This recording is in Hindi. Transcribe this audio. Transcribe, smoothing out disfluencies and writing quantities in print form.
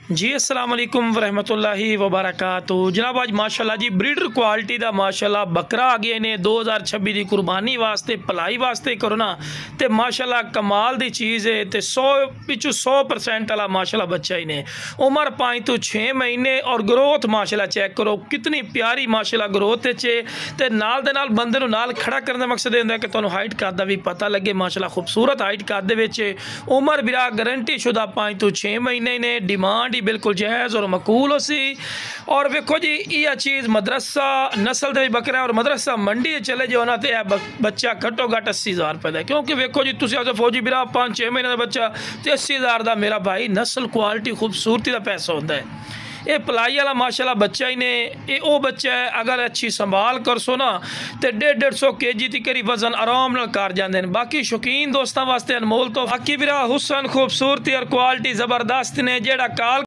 जी अस्सलाम वालेकुम वरहमतुल्लाहि वबरकातुहू। जनाब आज माशाल्लाह जी ब्रीडर क्वालिटी दा माशाल्लाह बकरा आ गए ने 2026 की कुर्बानी वास्ते पलाई वास्ते करना तो माशाल्लाह कमाल दी चीज़ है। तो 100 पिछू 100% वाला माशाल्लाह बच्चा ही ने उम्र 5 तो 6 महीने और ग्रोथ माशाल्लाह चेक करो कितनी प्यारी माशाल्लाह ग्रोथ है। नाल दे नाल बंदे नूं नाल खड़ा करने का मकसद होंदा कि तुहानूं हाइट कद दा भी पता लगे। माशाल्लाह खूबसूरत हाइट कद दे विच उम्र बिरा गारंटी शुदा 5 तो 6 महीने ने। डिमांड बिल्कुल जायज़ और मकूल हो सी। और वेखो जी यह चीज़ मदरसा नस्ल के बकरा और मदरसा मंडी चले जाओ ना तो बच्चा घट्टो घट्ट 80,000 रुपये का। क्योंकि वेखो जी तुम आज फौजी बिरा 5-6 महीने का बच्चा तो 80,000 का मेरा भाई नस्ल क्वालिटी खूबसूरती का पैसा होता है। ये पलाई वाला माशाल्लाह बच्चा ही ने ये वो बच्चा है अगर अच्छी संभाल कर सो ना तो 150-150 kg तक करी वजन आराम नाल कर जाते हैं। बाकी शौकीन दोस्तों वास्ते अनमोल तो बाकी बिरा हुसन खूबसूरती और क्वालिटी ज़बरदस्त ने जेड़ा काल